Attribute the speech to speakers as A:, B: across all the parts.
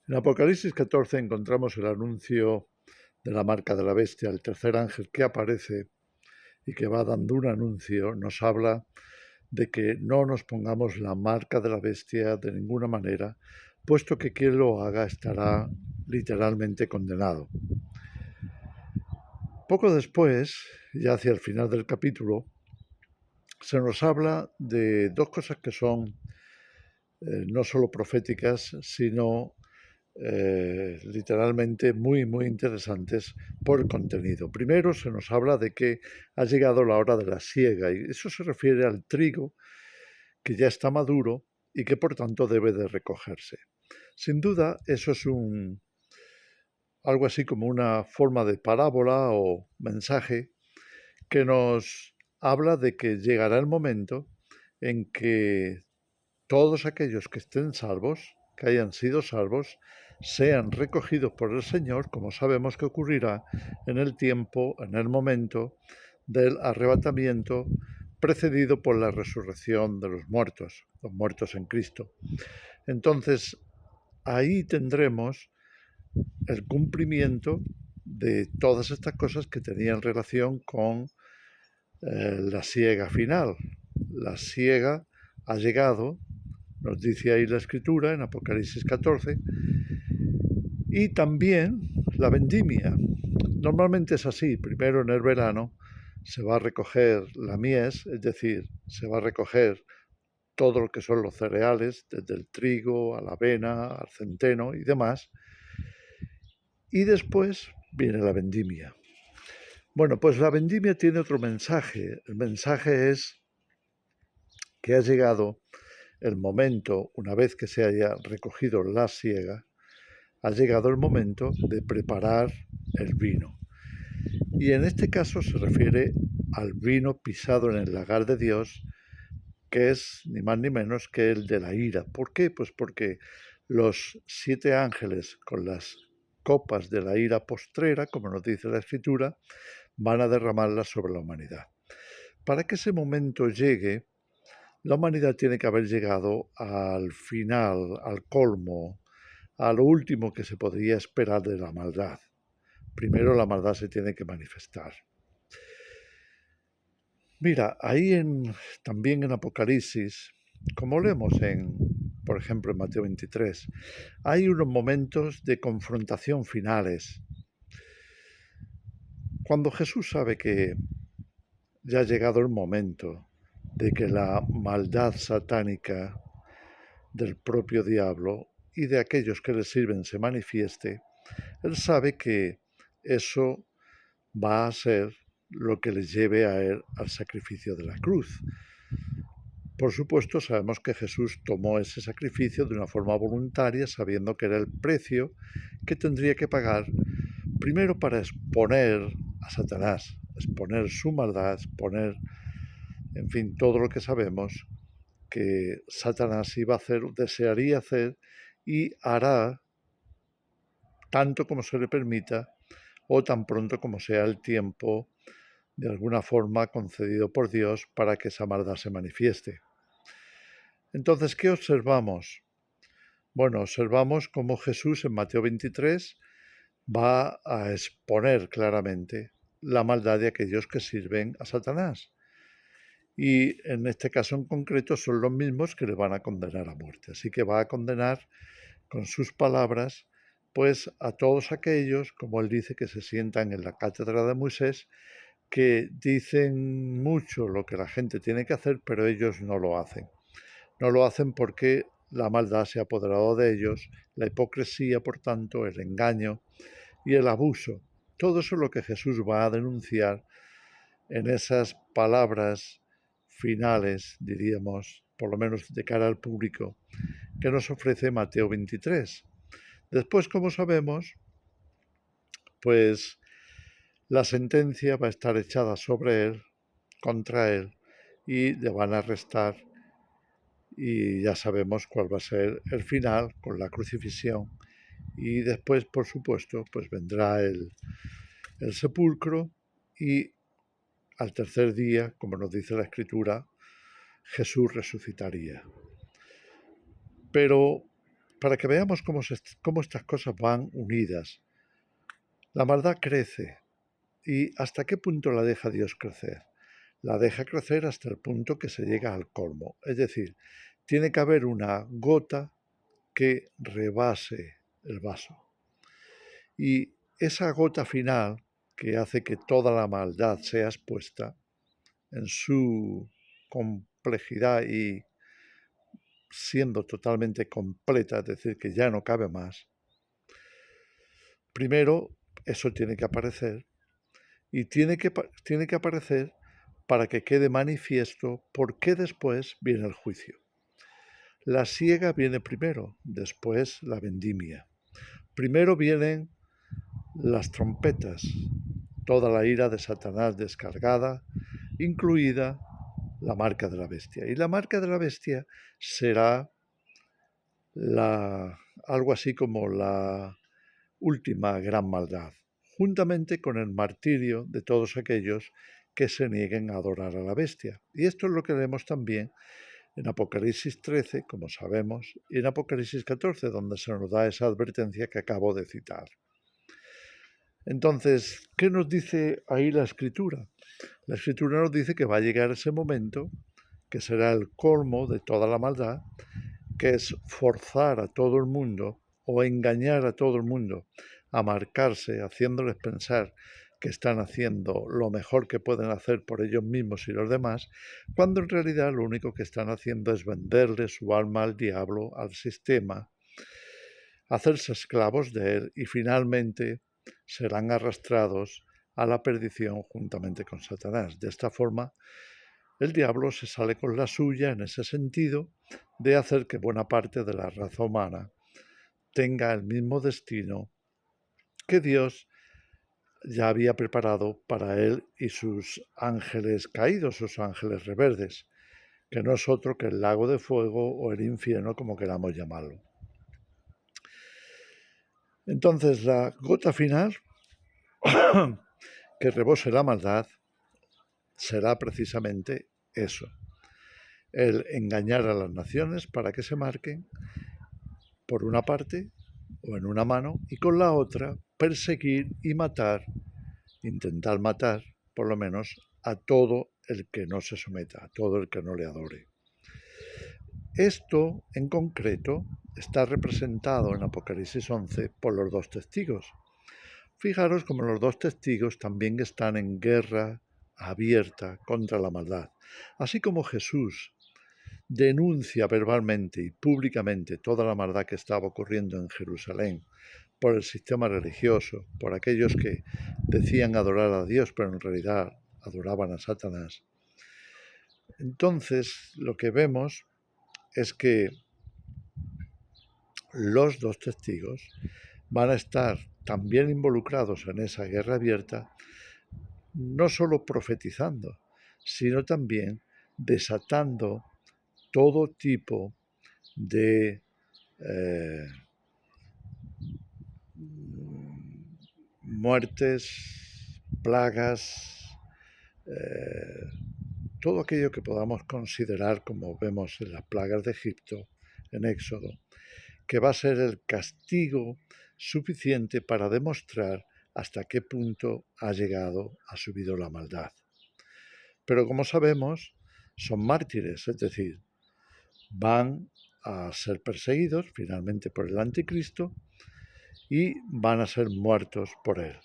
A: En Apocalipsis 14 encontramos el anuncio de la marca de la bestia. El tercer ángel que aparece y que va dando un anuncio nos habla de que no nos pongamos la marca de la bestia de ninguna manera, puesto que quien lo haga estará literalmente condenado. Poco después, ya hacia el final del capítulo, se nos habla de dos cosas que son no solo proféticas, sino literalmente muy interesantes por el contenido. Primero se nos habla de que ha llegado la hora de la siega, y eso se refiere al trigo que ya está maduro y que por tanto debe de recogerse. Sin duda, eso es algo así como una forma de parábola o mensaje que nos habla de que llegará el momento en que todos aquellos que estén salvos, que hayan sido salvos, sean recogidos por el Señor, como sabemos que ocurrirá en el tiempo, en el momento del arrebatamiento, precedido por la resurrección de los muertos en Cristo. Entonces, ahí tendremos el cumplimiento de todas estas cosas que tenían relación con la siega final. La siega ha llegado, nos dice ahí la escritura en Apocalipsis 14, y también la vendimia. Normalmente es así, primero en el verano se va a recoger la mies, es decir, se va a recoger todo lo que son los cereales, desde el trigo a la avena, al centeno y demás, y después viene la vendimia. Bueno, pues la vendimia tiene otro mensaje. El mensaje es que ha llegado el momento, una vez que se haya recogido la siega, ha llegado el momento de preparar el vino. Y en este caso se refiere al vino pisado en el lagar de Dios, que es ni más ni menos que el de la ira. ¿Por qué? Pues porque los 7 ángeles con las copas de la ira postrera, como nos dice la Escritura, van a derramarlas sobre la humanidad. Para que ese momento llegue, la humanidad tiene que haber llegado al final, al colmo, a lo último que se podría esperar de la maldad. Primero la maldad se tiene que manifestar. Mira, también en Apocalipsis, como leemos por ejemplo, en Mateo 23, hay unos momentos de confrontación finales. Cuando Jesús sabe que ya ha llegado el momento de que la maldad satánica del propio diablo y de aquellos que le sirven se manifieste, él sabe que eso va a ser lo que les lleve a él al sacrificio de la cruz. Por supuesto, sabemos que Jesús tomó ese sacrificio de una forma voluntaria, sabiendo que era el precio que tendría que pagar, primero para exponer a Satanás, exponer su maldad, exponer, en fin, todo lo que sabemos que Satanás iba a hacer, desearía hacer y hará tanto como se le permita o tan pronto como sea el tiempo de alguna forma concedido por Dios para que esa maldad se manifieste. Entonces, ¿qué observamos? Bueno, observamos cómo Jesús en Mateo 23 va a exponer claramente la maldad de aquellos que sirven a Satanás. Y en este caso en concreto son los mismos que le van a condenar a muerte. Así que va a condenar con sus palabras pues a todos aquellos, como él dice, que se sientan en la cátedra de Moisés, que dicen mucho lo que la gente tiene que hacer, pero ellos no lo hacen. No lo hacen porque la maldad se ha apoderado de ellos, la hipocresía, por tanto, el engaño y el abuso. Todo eso es lo que Jesús va a denunciar en esas palabras finales, diríamos, por lo menos de cara al público, que nos ofrece Mateo 23. Después, como sabemos, pues la sentencia va a estar echada sobre él, contra él, y le van a arrestar y ya sabemos cuál va a ser el final con la crucifixión. Y después, por supuesto, pues vendrá el sepulcro y al tercer día, como nos dice la Escritura, Jesús resucitaría. Pero para que veamos cómo estas cosas van unidas. La maldad crece. ¿Y hasta qué punto la deja Dios crecer? La deja crecer hasta el punto que se llega al colmo. Es decir, tiene que haber una gota que rebase el vaso. Y esa gota final que hace que toda la maldad sea expuesta en su complejidad y siendo totalmente completa, es decir, que ya no cabe más, primero eso tiene que aparecer y tiene que aparecer para que quede manifiesto por qué después viene el juicio. La siega viene primero, después la vendimia. Primero vienen las trompetas, toda la ira de Satanás descargada, incluida la marca de la bestia. Y la marca de la bestia será algo así como la última gran maldad, juntamente con el martirio de todos aquellos que se nieguen a adorar a la bestia. Y esto es lo que leemos también en Apocalipsis 13, como sabemos, y en Apocalipsis 14, donde se nos da esa advertencia que acabo de citar. Entonces, ¿qué nos dice ahí la Escritura? La Escritura nos dice que va a llegar ese momento, que será el colmo de toda la maldad, que es forzar a todo el mundo o engañar a todo el mundo a marcarse, haciéndoles pensar que están haciendo lo mejor que pueden hacer por ellos mismos y los demás, cuando en realidad lo único que están haciendo es venderle su alma al diablo, al sistema, hacerse esclavos de él y finalmente serán arrastrados a la perdición juntamente con Satanás. De esta forma, el diablo se sale con la suya en ese sentido de hacer que buena parte de la raza humana tenga el mismo destino que Dios ya había preparado para él y sus ángeles caídos, sus ángeles rebeldes, que no es otro que el lago de fuego o el infierno, como queramos llamarlo. Entonces, la gota final que rebose la maldad será precisamente eso, el engañar a las naciones para que se marquen por una parte o en una mano y con la otra perseguir y matar, intentar matar por lo menos a todo el que no se someta, a todo el que no le adore. Esto en concreto está representado en Apocalipsis 11 por los dos testigos. Fijaros como los dos testigos también están en guerra abierta contra la maldad. Así como Jesús denuncia verbalmente y públicamente toda la maldad que estaba ocurriendo en Jerusalén por el sistema religioso, por aquellos que decían adorar a Dios, pero en realidad adoraban a Satanás. Entonces, lo que vemos es que los dos testigos van a estar también involucrados en esa guerra abierta, no solo profetizando, sino también desatando todo tipo de muertes, plagas, todo aquello que podamos considerar como vemos en las plagas de Egipto, en Éxodo, que va a ser el castigo suficiente para demostrar hasta qué punto ha subido la maldad. Pero como sabemos, son mártires, es decir, van a ser perseguidos finalmente por el anticristo y van a ser muertos por él.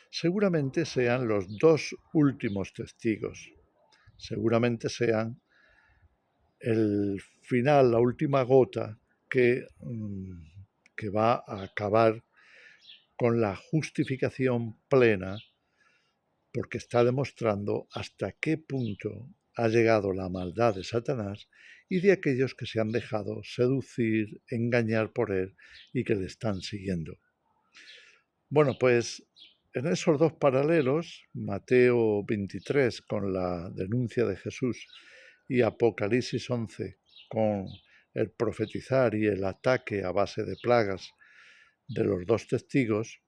A: Seguramente sean los dos últimos testigos, seguramente sean el final, la última gota que va a acabar con la justificación plena, porque está demostrando hasta qué punto ha llegado la maldad de Satanás y de aquellos que se han dejado seducir, engañar por él y que le están siguiendo. Bueno, pues en esos dos paralelos, Mateo 23 con la denuncia de Jesús y Apocalipsis 11 con el profetizar y el ataque a base de plagas de los dos testigos,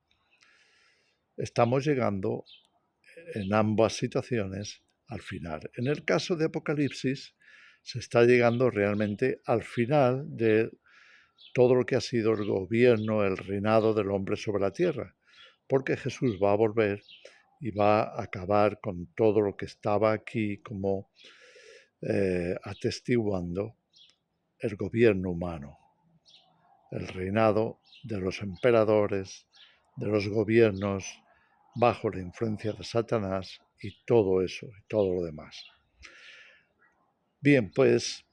A: estamos llegando en ambas situaciones al final. En el caso de Apocalipsis, se está llegando realmente al final de todo lo que ha sido el gobierno, el reinado del hombre sobre la tierra, porque Jesús va a volver y va a acabar con todo lo que estaba aquí como atestiguando el gobierno humano, el reinado de los emperadores, de los gobiernos bajo la influencia de Satanás y todo eso y todo lo demás. Bien, pues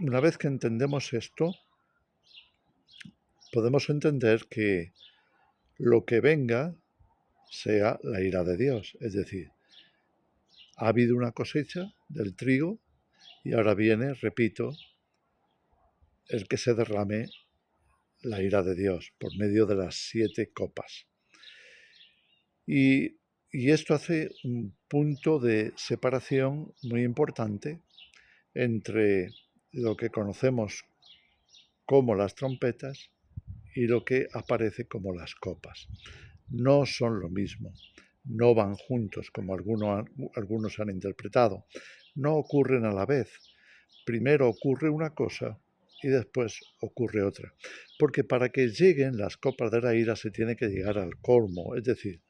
A: una vez que entendemos esto, podemos entender que lo que venga sea la ira de Dios. Es decir, ha habido una cosecha del trigo y ahora viene, repito, el que se derrame la ira de Dios por medio de las 7 copas. Y esto hace un punto de separación muy importante entre lo que conocemos como las trompetas y lo que aparece como las copas. No son lo mismo, no van juntos como algunos han interpretado, no ocurren a la vez. Primero ocurre una cosa y después ocurre otra, porque para que lleguen las copas de la ira se tiene que llegar al colmo, es decir,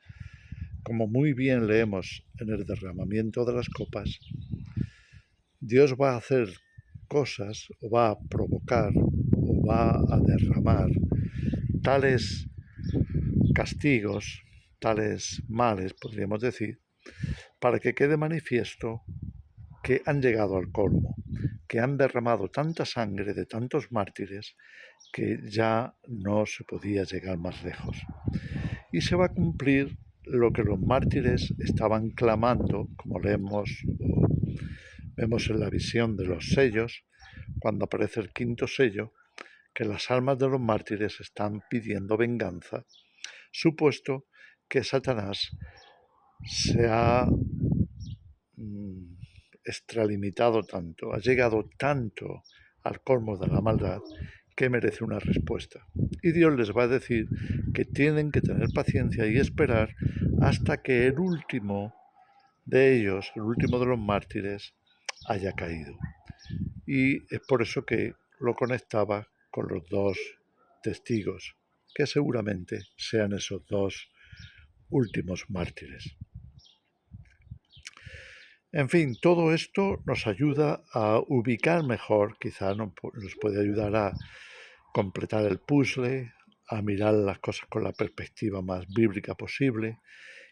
A: como muy bien leemos en el derramamiento de las copas, Dios va a hacer cosas o va a provocar o va a derramar tales castigos, tales males, podríamos decir, para que quede manifiesto que han llegado al colmo, que han derramado tanta sangre de tantos mártires que ya no se podía llegar más lejos. Y se va a cumplir lo que los mártires estaban clamando, como vemos en la visión de los sellos, cuando aparece el 5.º sello, que las almas de los mártires están pidiendo venganza, supuesto que Satanás se ha extralimitado tanto, ha llegado tanto al colmo de la maldad que merece una respuesta. Y Dios les va a decir que tienen que tener paciencia y esperar hasta que el último de ellos, el último de los mártires, haya caído. Y es por eso que lo conectaba con los 2 testigos, que seguramente sean esos 2 últimos mártires. En fin, todo esto nos ayuda a ubicar mejor, quizá nos puede ayudar a completar el puzzle, a mirar las cosas con la perspectiva más bíblica posible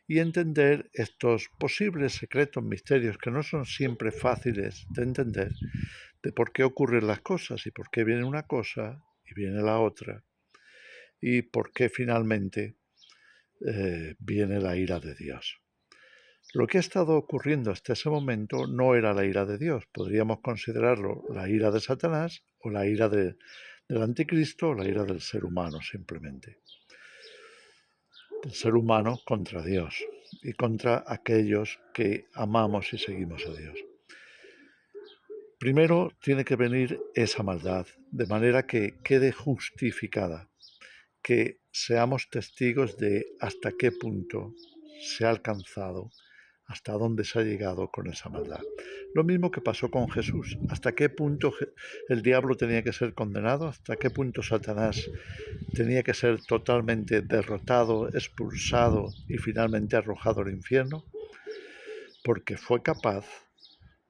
A: y entender estos posibles secretos, misterios que no son siempre fáciles de entender, de por qué ocurren las cosas y por qué viene una cosa y viene la otra y por qué finalmente viene la ira de Dios. Lo que ha estado ocurriendo hasta ese momento no era la ira de Dios, podríamos considerarlo la ira de Satanás o la ira del anticristo o la ira del ser humano simplemente. El ser humano contra Dios y contra aquellos que amamos y seguimos a Dios. Primero tiene que venir esa maldad, de manera que quede justificada, que seamos testigos de hasta qué punto se ha alcanzado, hasta dónde se ha llegado con esa maldad. Lo mismo que pasó con Jesús, hasta qué punto el diablo tenía que ser condenado, hasta qué punto Satanás tenía que ser totalmente derrotado, expulsado y finalmente arrojado al infierno, porque fue capaz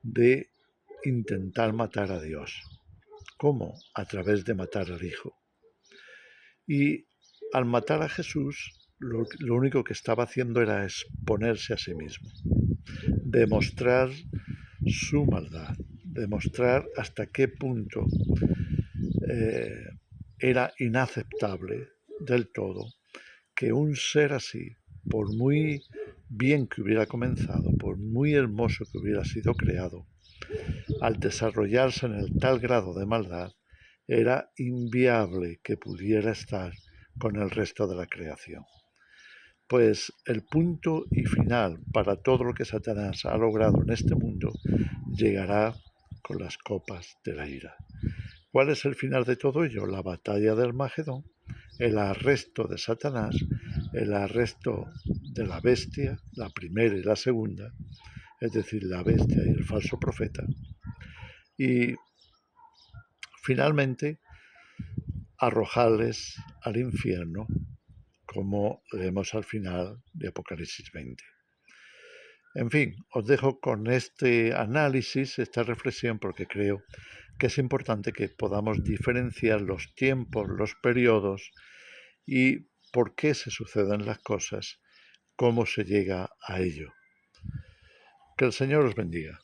A: de intentar matar a Dios. ¿Cómo? A través de matar al Hijo. Y al matar a Jesús, lo único que estaba haciendo era exponerse a sí mismo, demostrar su maldad, demostrar hasta qué punto era inaceptable del todo que un ser así, por muy bien que hubiera comenzado, por muy hermoso que hubiera sido creado, al desarrollarse en el tal grado de maldad, era inviable que pudiera estar con el resto de la creación. Pues el punto y final para todo lo que Satanás ha logrado en este mundo llegará con las copas de la ira. ¿Cuál es el final de todo ello? La batalla del Armagedón, el arresto de Satanás, el arresto de la bestia, la primera y la segunda, es decir, la bestia y el falso profeta. Y finalmente arrojarles al infierno, como vemos al final de Apocalipsis 20. En fin, os dejo con este análisis, esta reflexión, porque creo que es importante que podamos diferenciar los tiempos, los periodos y por qué se suceden las cosas, cómo se llega a ello. Que el Señor os bendiga.